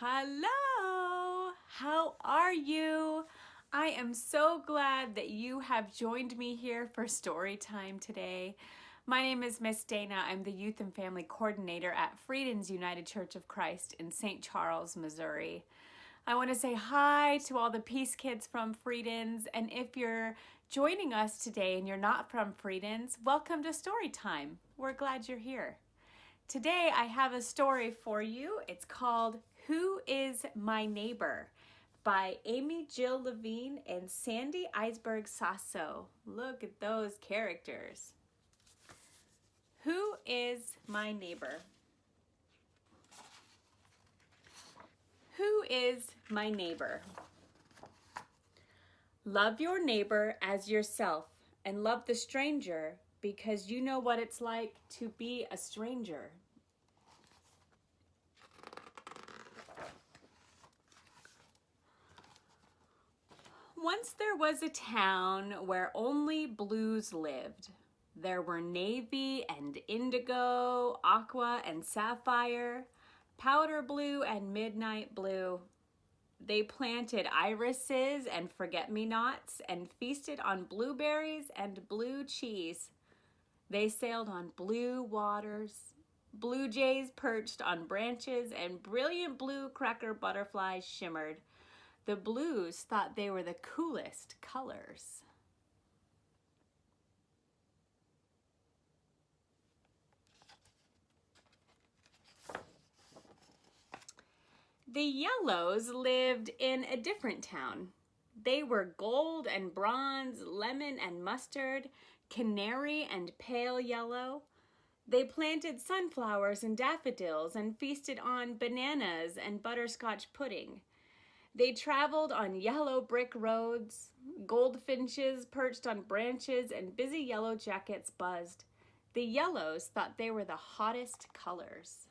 Hello, how are you? I am so glad that you have joined me here for story time today. My name is Miss Dana. I'm the Youth and Family Coordinator at Friedens United Church of Christ in St. Charles, Missouri. I want to say hi to all the Peace Kids from Friedens, and if you're joining us today and you're not from Friedens, welcome to story time. We're glad you're here. Today I have a story for you. It's called Who is My Neighbor by Amy Jill Levine and Sandy Eisenberg Sasso. Look at those characters. Who is my neighbor? Who is my neighbor? Love your neighbor as yourself and love the stranger because you know what it's like to be a stranger. Once there was a town where only blues lived. There were navy and indigo, aqua and sapphire, powder blue and midnight blue. They planted irises and forget-me-nots and feasted on blueberries and blue cheese. They sailed on blue waters. Blue jays perched on branches and brilliant blue cracker butterflies shimmered. The blues thought they were the coolest colors. The yellows lived in a different town. They were gold and bronze, lemon and mustard, canary and pale yellow. They planted sunflowers and daffodils and feasted on bananas and butterscotch pudding. They traveled on yellow brick roads. Goldfinches perched on branches and busy yellow jackets buzzed. The yellows thought they were the hottest colors.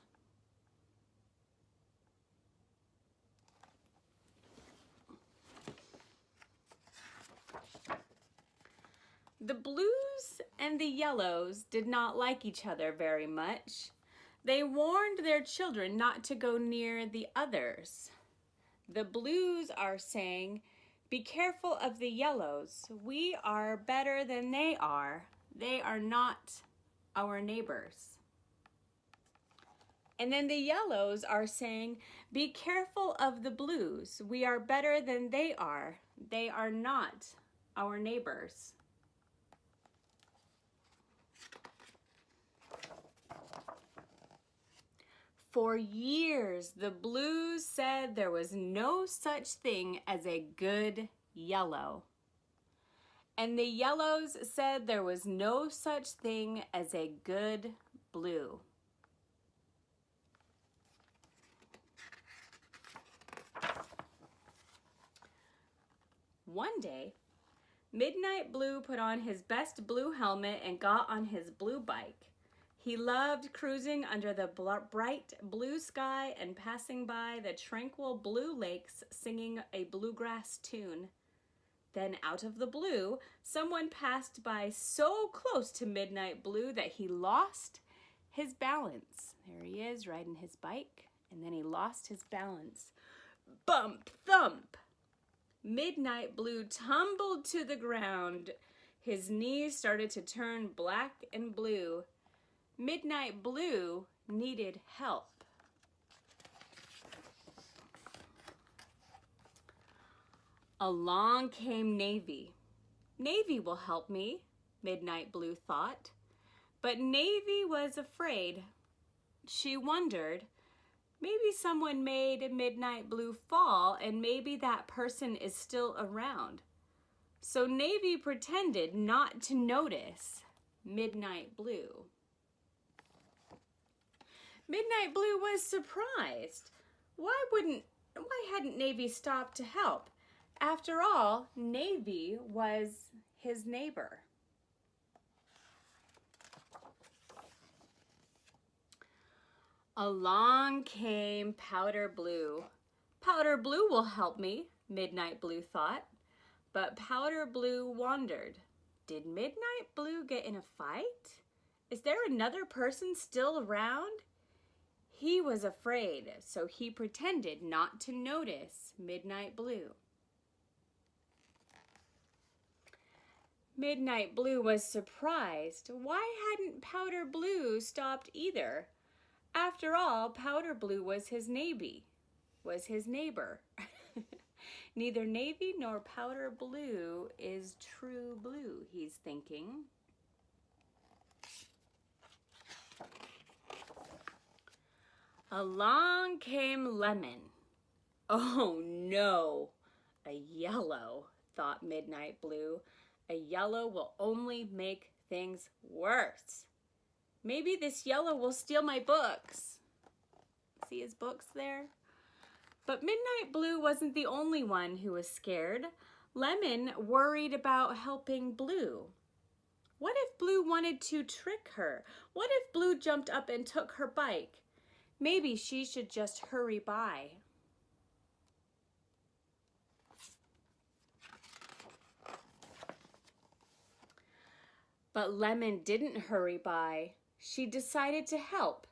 The blues and the yellows did not like each other very much. They warned their children not to go near the others. The blues are saying, "Be careful of the yellows. We are better than they are. They are not our neighbors." And then the yellows are saying, "Be careful of the blues. We are better than they are. They are not our neighbors." For years, the blues said there was no such thing as a good yellow. And the yellows said there was no such thing as a good blue. One day, Midnight Blue put on his best blue helmet and got on his blue bike. He loved cruising under the bright blue sky and passing by the tranquil blue lakes singing a bluegrass tune. Then out of the blue, someone passed by so close to Midnight Blue that he lost his balance. There he is riding his bike, and then he lost his balance. Bump, thump! Midnight Blue tumbled to the ground. His knees started to turn black and blue. Midnight Blue needed help. Along came Navy. Navy will help me, Midnight Blue thought. But Navy was afraid. She wondered, maybe someone made Midnight Blue fall and maybe that person is still around. So Navy pretended not to notice Midnight Blue. Midnight Blue was surprised. Why hadn't Navy stopped to help? After all, Navy was his neighbor. Along came Powder Blue. Powder Blue will help me, Midnight Blue thought. But Powder Blue wondered, did Midnight Blue get in a fight? Is there another person still around? He was afraid, so he pretended not to notice Midnight Blue. Midnight Blue was surprised. Why hadn't Powder Blue stopped either? After all, Powder Blue was his neighbor. Neither navy nor powder blue is true blue, he's thinking. Along came Lemon. Oh no, a yellow, thought Midnight Blue. A yellow will only make things worse. Maybe this yellow will steal my books. See his books there? But Midnight Blue wasn't the only one who was scared. Lemon worried about helping Blue. What if Blue wanted to trick her? What if Blue jumped up and took her bike? Maybe she should just hurry by. But Lemon didn't hurry by. She decided to help.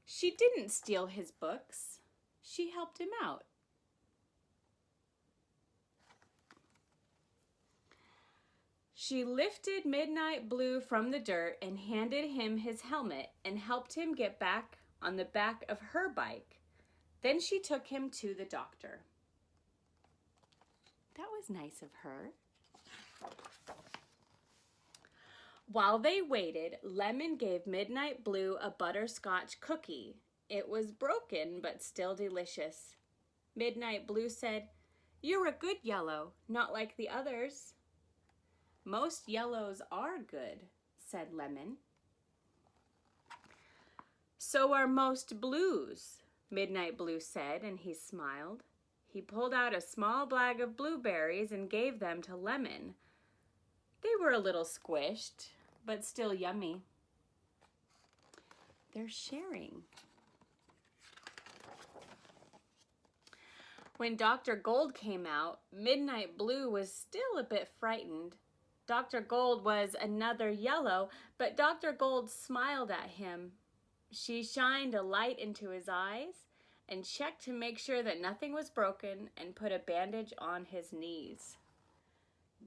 She didn't steal his books. She helped him out. She lifted Midnight Blue from the dirt and handed him his helmet and helped him get back on the back of her bike. Then she took him to the doctor. That was nice of her. While they waited, Lemon gave Midnight Blue a butterscotch cookie. It was broken, but still delicious. Midnight Blue said, "You're a good yellow, not like the others." "Most yellows are good," said Lemon. "So are most blues," Midnight Blue said, and he smiled. He pulled out a small bag of blueberries and gave them to Lemon. They were a little squished, but still yummy. They're sharing. When Dr. Gold came out, Midnight Blue was still a bit frightened. Dr. Gold was another yellow, but Dr. Gold smiled at him. She shined a light into his eyes and checked to make sure that nothing was broken and put a bandage on his knees.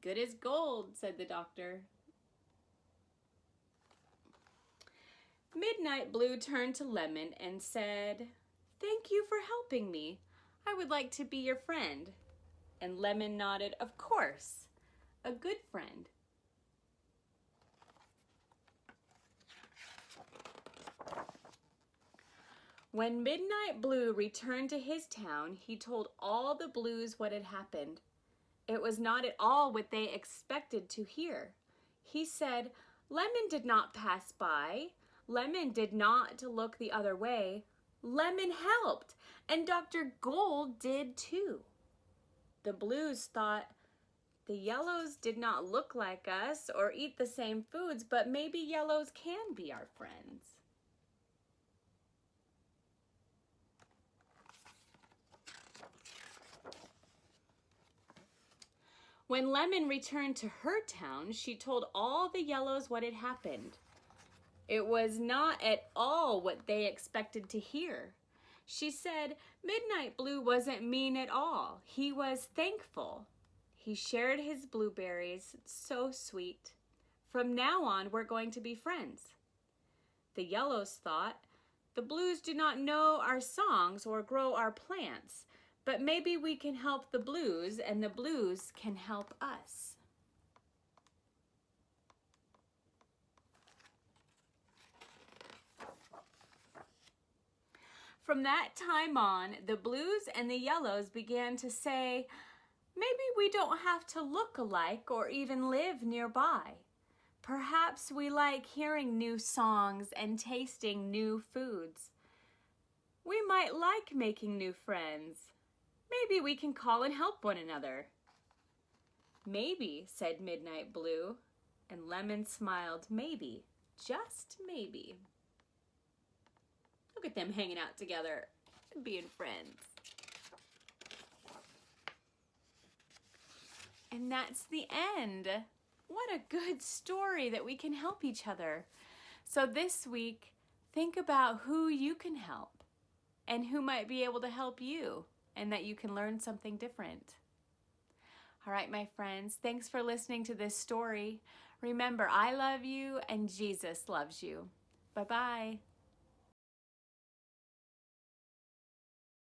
"Good as gold," said the doctor. Midnight Blue turned to Lemon and said, "Thank you for helping me. I would like to be your friend." And Lemon nodded, "Of course, a good friend." When Midnight Blue returned to his town, he told all the Blues what had happened. It was not at all what they expected to hear. He said, Lemon did not pass by. Lemon did not look the other way. Lemon helped, and Dr. Gold did too. The Blues thought, the yellows did not look like us or eat the same foods, but maybe yellows can be our friends. When Lemon returned to her town, she told all the yellows what had happened. It was not at all what they expected to hear. She said Midnight Blue wasn't mean at all. He was thankful. He shared his blueberries, so sweet. From now on, we're going to be friends. The yellows thought, the Blues do not know our songs or grow our plants, but maybe we can help the Blues and the Blues can help us. From that time on, the Blues and the yellows began to say, maybe we don't have to look alike or even live nearby. Perhaps we like hearing new songs and tasting new foods. We might like making new friends. Maybe we can call and help one another. Maybe, said Midnight Blue, and Lemon smiled, maybe, just maybe. Look at them hanging out together and being friends. And that's the end. What a good story that we can help each other. So this week, think about who you can help. and who might be able to help you, and that you can learn something different. All right, my friends, thanks for listening to this story. Remember, I love you and Jesus loves you. Bye-bye.